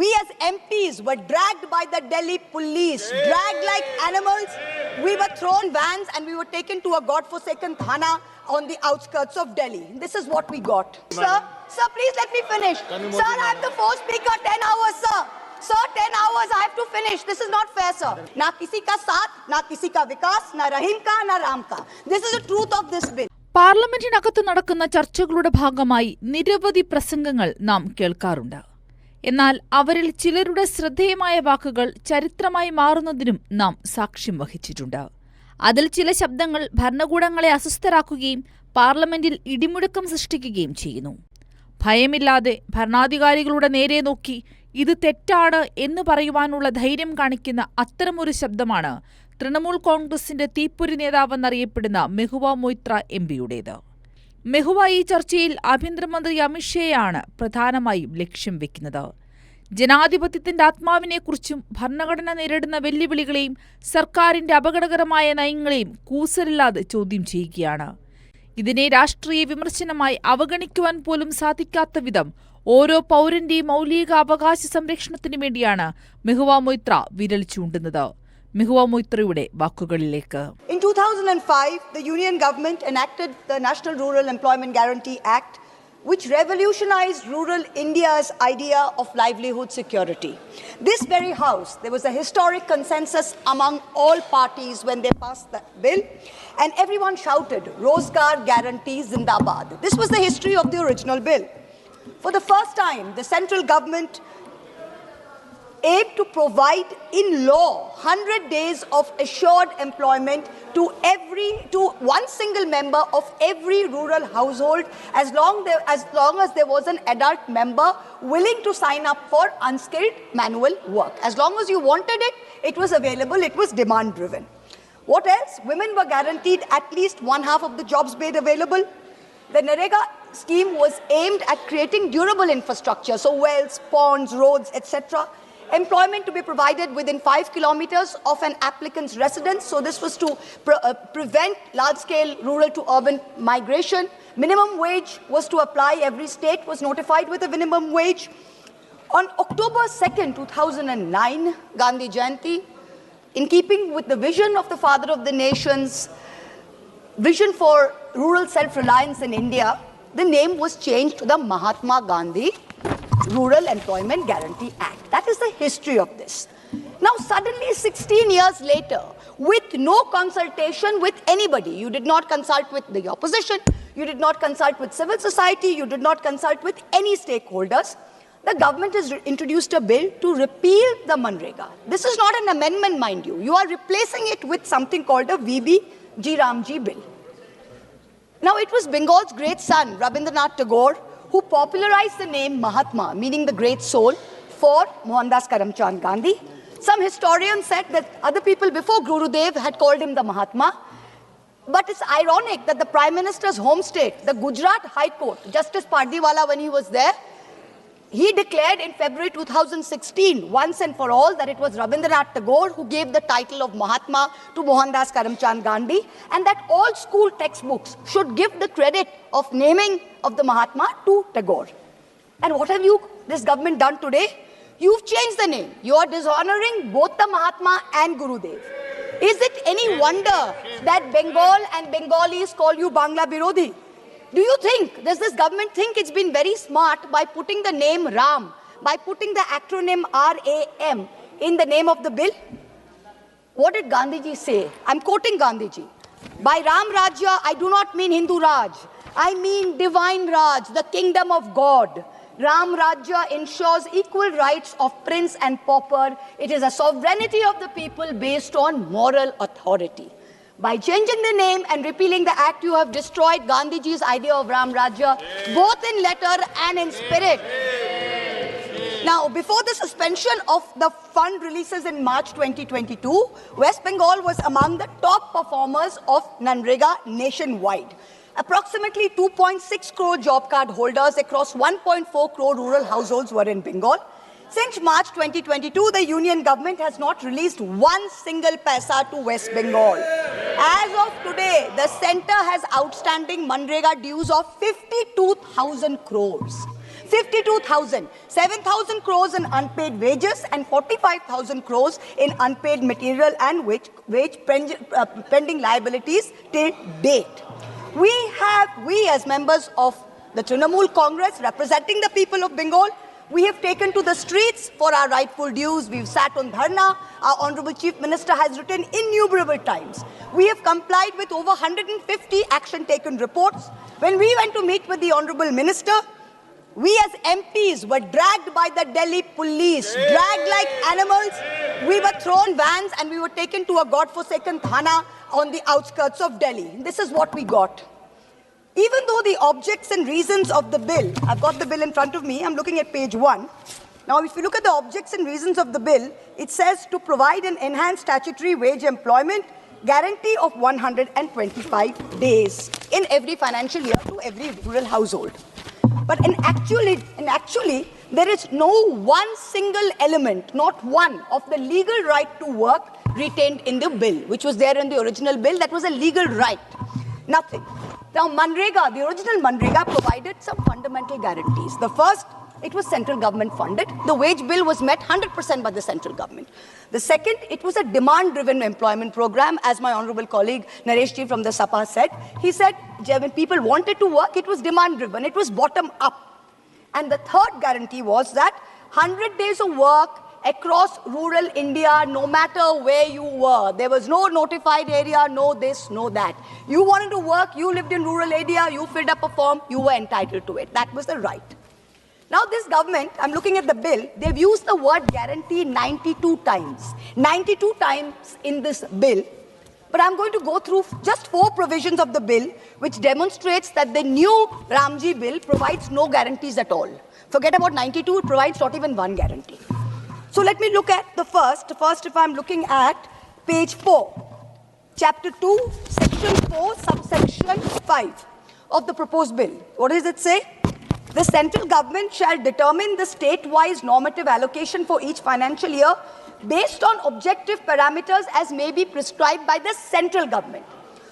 We as MPs were dragged by the Delhi police, dragged like animals. We were thrown vans and we were taken to a godforsaken thana on the outskirts of Delhi. This is what we got. Sir, please let me finish. Sir, I am the fourth speaker, 10 hours, sir. Sir, 10 hours, I have to finish. This is not fair, sir. Na kisi ka saath, na kisi ka vikas, na Rahim ka, na Ram ka. This is the truth of this bill. പാർലമെന്റിനകത്ത് നടക്കുന്ന ചർച്ചകളുടെ ഭാഗമായി നിരവധി പ്രസംഗങ്ങൾ നാം കേൾക്കാറുണ്ട്. എന്നാൽ അവരിൽ ചിലരുടെ ശ്രദ്ധേയമായ വാക്കുകൾ ചരിത്രമായി മാറുന്നതിനും നാം സാക്ഷ്യം വഹിച്ചിട്ടുണ്ട്. അതിൽ ചില ശബ്ദങ്ങൾ ഭരണകൂടങ്ങളെ അസ്വസ്ഥരാക്കുകയും പാർലമെന്റിൽ ഇടിമുഴക്കം സൃഷ്ടിക്കുകയും ചെയ്യുന്നു. ഭയമില്ലാതെ ഭരണാധികാരികളുടെ നേരെ നോക്കി ഇത് തെറ്റാണ് എന്ന് പറയുവാനുള്ള ധൈര്യം കാണിക്കുന്ന അത്തരമൊരു ശബ്ദമാണ് തൃണമൂൽ കോൺഗ്രസിന്റെ തീപ്പൊരി നേതാവെന്നറിയപ്പെടുന്ന മെഹുവ മൊയ്ത്ര എംപിയുടേത്. മെഹുവ ഈ ചർച്ചയിൽ ആഭ്യന്തരമന്ത്രി അമിത്ഷായെയാണ് പ്രധാനമായും ലക്ഷ്യം വെക്കുന്നത്. ജനാധിപത്യത്തിന്റെ ആത്മാവിനെക്കുറിച്ചും ഭരണഘടന നേരിടുന്ന വെല്ലുവിളികളെയും സർക്കാരിന്റെ അപകടകരമായ നയങ്ങളെയും കൂസലില്ലാതെ ചോദ്യം ചെയ്യുകയാണ്. ഇതിനെ രാഷ്ട്രീയ വിമർശനമായി അവഗണിക്കുവാൻ പോലും സാധിക്കാത്ത വിധം ഓരോ പൗരന്റെയും മൗലിക അവകാശ സംരക്ഷണത്തിനു വേണ്ടിയാണ് മെഹുവ മൊയ്ത്ര വിരൽ ചൂണ്ടുന്നത്. Mahua മൊയ്ത്രയുടെ വാക്കുകളിലേക്ക്. In 2005, the Union government enacted the National Rural Employment Guarantee Act, which revolutionized rural India's idea of livelihood security. This very house, there was a historic consensus among all parties when they passed that bill, and everyone shouted, Rozgar Guarantee Zindabad. This was the history of the original bill. For the first time, the central government aimed to provide in law 100 days of assured employment to one single member of every rural household as long as there was an adult member willing to sign up for unskilled manual work. As long as you wanted it, it was available, it was demand driven. What else? Women were guaranteed at least one half of the jobs made available. The NREGA scheme was aimed at creating durable infrastructure, so wells, ponds, roads, etc. Employment to be provided within 5 kilometers of an applicant's residence. So this was to prevent large-scale rural to urban migration. Minimum wage was to apply. Every state was notified with a minimum wage. On October 2nd, 2009, Gandhi Jayanti, in keeping with the vision of the father of the nation's vision for rural self-reliance in India, the name was changed to the Mahatma Gandhi Rural Employment Guarantee Act. That is the history of this. Now suddenly 16 years later, with no consultation with anybody, you did not consult with the opposition, you did not consult with civil society, you did not consult with any stakeholders, the government has introduced a bill to repeal the Manrega. This is not an amendment, mind you. You are replacing it with something called a VB Ramji bill. Now it was Bengal's great son, Rabindranath Tagore, who popularized the name Mahatma, meaning the great soul, for Mohandas Karamchand Gandhi. Some historians said that other people before Gurudev had called him the Mahatma. But it's ironic that the Prime Minister's home state, the Gujarat High Court, Justice Pardiwala, when he was there, he declared in February 2016, once and for all, that it was Rabindranath Tagore who gave the title of Mahatma to Mohandas Karamchand Gandhi, and that all school textbooks should give the credit of naming of the Mahatma to Tagore. And what have this government done today? You've changed the name. You are dishonoring both the Mahatma and Gurudev. Is it any wonder that Bengal and Bengalis call you Bangla Birodhi? Do you think, does this government think it's been very smart by putting the name Ram, by putting the acronym RAM in the name of the bill? What did Gandhiji say? I'm quoting Gandhiji. By Ram Rajya, I do not mean Hindu Raj. I mean divine Raj, the kingdom of God. Ram Rajya ensures equal rights of prince and pauper. It is a sovereignty of the people based on moral authority. By changing the name and repealing the act, you have destroyed Gandhiji's idea of Ram Rajya, both in letter and in spirit. Now, before the suspension of the fund releases in March 2022, West Bengal was among the top performers of Manrega nationwide. Approximately 2.6 crore job card holders across 1.4 crore rural households were in Bengal. Since March 2022, the union government has not released one single paisa to West Bengal. As of today, the centre has outstanding Manrega dues of 52,000 crores. 52,000. 7,000 crores in unpaid wages and 45,000 crores in unpaid material and wage pending liabilities till date. We as members of the Trinamool Congress representing the people of Bengal, we have taken to the streets for our rightful dues. We've sat on dharna. Our Honorable Chief Minister has written innumerable times. We have complied with over 150 action taken reports. When we went to meet with the Honorable Minister, we as MPs were dragged by the Delhi police, dragged like animals. We were thrown vans and we were taken to a godforsaken thana on the outskirts of Delhi. This is what we got. Even though the objects and reasons of the bill, I've got the bill in front of me, I'm looking at page 1. Now, if you look at the objects and reasons of the bill, it says to provide an enhanced statutory wage employment guarantee of 125 days in every financial year to every rural household. But actually, there is no one single element, not one, of the legal right to work retained in the bill, which was there in the original bill. That was a legal right. Nothing. Now, Manrega, the original Manrega provided some fundamental guarantees. The first, it was central government funded. The wage bill was met 100% by the central government. The second, it was a demand-driven employment program, as my honorable colleague Naresh Ji from the Sapa said. He said when people wanted to work, it was demand-driven. It was bottom-up. And the third guarantee was that 100 days of work across rural India, no matter where you were. There was no notified area, no this, no that. You wanted to work, you lived in rural area, you filled up a form, you were entitled to it. That was the right. Now this government, I'm looking at the bill, they've used the word guarantee 92 times. 92 times in this bill. But I'm going to go through just 4 provisions of the bill which demonstrates that the new Ramji bill provides no guarantees at all. Forget about 92, it provides not even one guarantee. So let me look at the first. First, if I'm looking at page 4, chapter 2, section 4, subsection 5 of the proposed bill. What does it say? The central government shall determine the state-wise normative allocation for each financial year based on objective parameters as may be prescribed by the central government.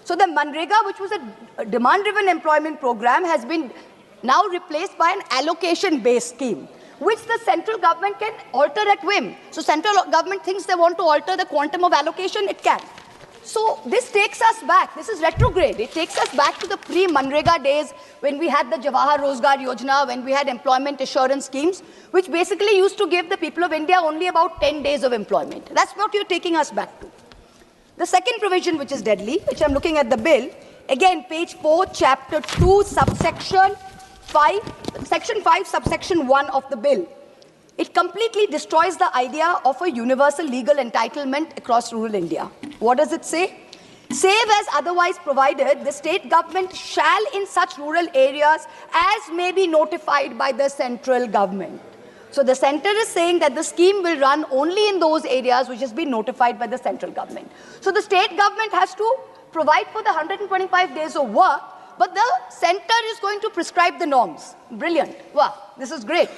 So the Manrega, which was a demand-driven employment program, has been now replaced by an allocation-based scheme, which the central government can alter at whim. So central government thinks they want to alter the quantum of allocation, it can. So this takes us back. This is retrograde. It takes us back to the pre-Manrega days when we had the Jawahar Rozgar Yojana, when we had employment assurance schemes, which basically used to give the people of India only about 10 days of employment. That's what you're taking us back to. The second provision, which is deadly, which I'm looking at the bill, again, page 4, chapter 2, subsection 5, section 5, subsection 1 of the bill. It completely destroys the idea of a universal legal entitlement across rural India. What does it say? Save as otherwise provided, the state government shall in such rural areas as may be notified by the central government. So the center is saying that the scheme will run only in those areas which has been notified by the central government. So the state government has to provide for the 125 days of work, but the center is going to prescribe the norms. Brilliant. Wow, this is great.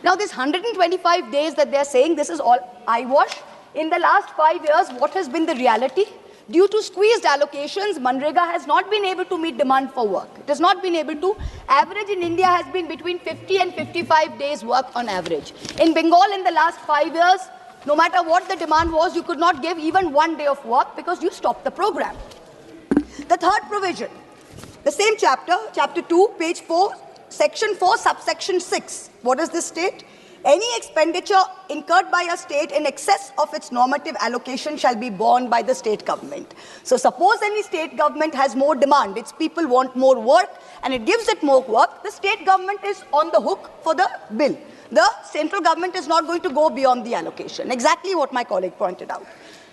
Now, this 125 days that they're saying, this is all eyewash. In the last 5 years, what has been the reality? Due to squeezed allocations, Manrega has not been able to meet demand for work. It has not been able to. Average in India has been between 50 and 55 days work on average. In Bengal, in the last 5 years, no matter what the demand was, you could not give even 1 day of work because you stopped the program. The third provision, the same chapter, chapter 2, page 4, section 4, subsection 6. What does this state? Any expenditure incurred by a state in excess of its normative allocation shall be borne by the state government. So suppose any state government has more demand, its people want more work, and it gives it more work, the state government is on the hook for the bill. The central government is not going to go beyond the allocation. Exactly what my colleague pointed out.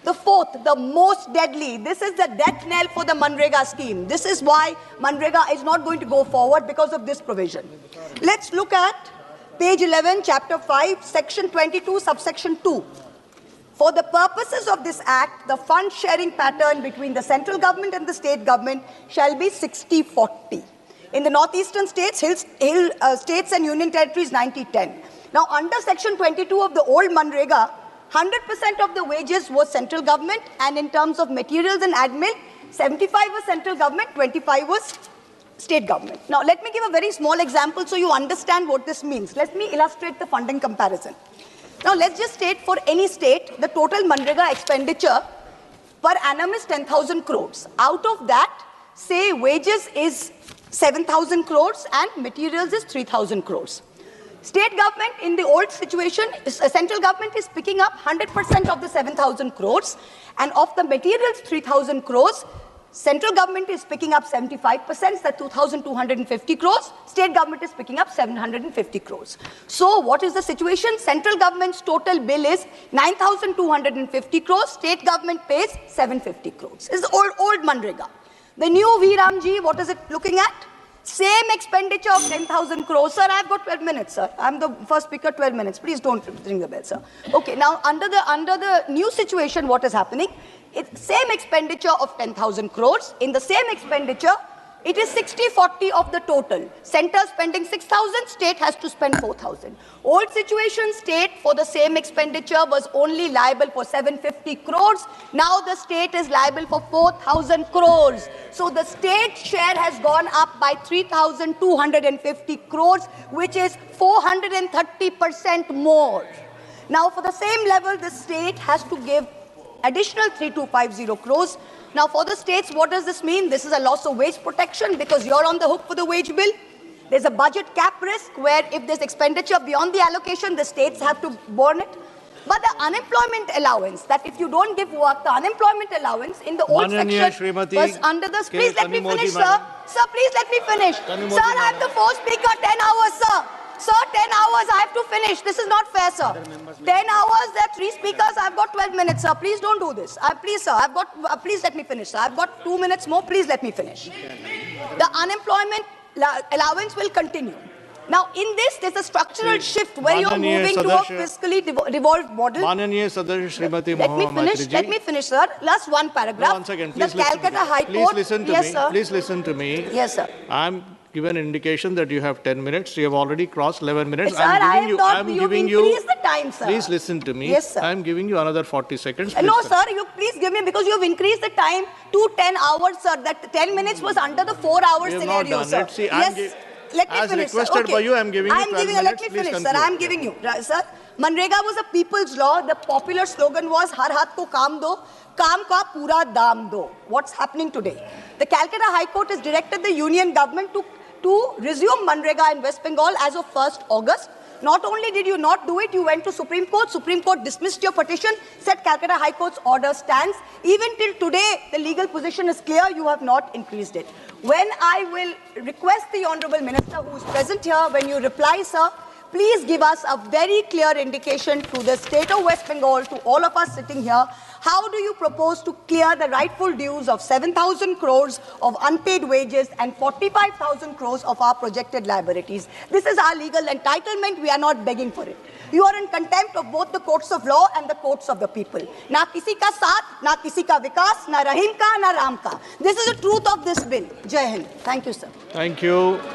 The fourth, the most deadly, this is the death knell for the Manrega scheme. This is why Manrega is not going to go forward because of this provision. Let's look at page 11, chapter 5, section 22, subsection 2. For the purposes of this act, the fund sharing pattern between the central government and the state government shall be 60-40. In the northeastern states, states and union territories, 90-10. Now, under section 22 of the old Manrega, 100% of the wages was central government, and in terms of materials and admin, 75 was central government, 25 was state government. Now, let me give a very small example so you understand what this means. Let me illustrate the funding comparison. Now, let's just state for any state, the total Manrega expenditure per annum is 10,000 crores. Out of that, say wages is 7,000 crores and materials is 3,000 crores. State government in the old situation, central government is picking up 100% of the 7,000 crores, and of the materials 3,000 crores, central government is picking up 75%, that's 2,250 crores. State government is picking up 750 crores. So what is the situation? Central government's total bill is 9,250 crores. State government pays 750 crores. It's the old Manrega. The new VRAMG, what is it looking at? Same expenditure of 10,000 crores. Sir, I've got 12 minutes, sir. I'm the first speaker, 12 minutes. Please don't ring the bell, sir. Okay, now under the new situation, what is happening? It's same expenditure of 10,000 crores. In the same expenditure, it is 60-40 of the total. Center spending 6,000, state has to spend 4,000. Old situation, state for the same expenditure was only liable for 750 crores. Now the state is liable for 4,000 crores. So the state share has gone up by 3,250 crores, which is 430% more. Now for the same level, the state has to give additional 3,250 crores. Now, for the states, what does this mean? This is a loss of wage protection because you're on the hook for the wage bill. There's a budget cap risk where if there's expenditure beyond the allocation, the states have to borne it. But the unemployment allowance, that if you don't give work, the unemployment allowance in the old section was under the... Please let me finish, sir. Sir, please let me finish. Sir, I'm the fourth speaker, 10 hours, sir. Sir, 10 hours, I have to finish. This is not fair, sir. 10 hours, there are 3 speakers, I've got 12 minutes, sir. Please don't do this. Please, sir, please let me finish, sir. I've got 2 minutes more, please let me finish. The unemployment allowance will continue. Now, in this, there's a structural shift where you're moving to a fiscally devolved model. Let me finish, sir. Last one paragraph. No, 1 second, please the Calcutta High Court. Please listen to yes, me. Sir. Please listen to me. Yes, sir. I'm given an indication that you have 10 minutes. You have already crossed 11 minutes. Sir, I'm giving you the time, sir. Please listen to me. Yes, sir. I'm giving you another 40 seconds. No, sir, you please give me, because you have increased the time to 10 hours, sir. That 10 minutes was under the 4-hour scenario, sir. See, yes, let me as finish, requested sir. Okay. by you, I'm giving you 12 minutes. Let me finish, sir. I'm giving you, sir. Manrega was a people's law. The popular slogan was, Har Hath Ko Kaam Do, Kaam Ka Pura Daam Do. What's happening today? The Calcutta High Court has directed the union government to resume Manrega in West Bengal as of 1st August. Not only did you not do it, you went to Supreme Court. Supreme Court dismissed your petition, said Calcutta High Court's order stands. Even till today, the legal position is clear. You have not increased it. When I will request the Honorable Minister who is present here, when you reply, sir, please give us a very clear indication to the state of West Bengal, to all of us sitting here. How do you propose to clear the rightful dues of 7,000 crores of unpaid wages and 45,000 crores of our projected liabilities? This is our legal entitlement. We are not begging for it. You are in contempt of both the courts of law and the courts of the people. Na kisi ka saath, na kisi ka vikas, na Rahim ka, na Ram ka. This is the truth of this bill. Jai Hind. Thank you, sir. Thank you.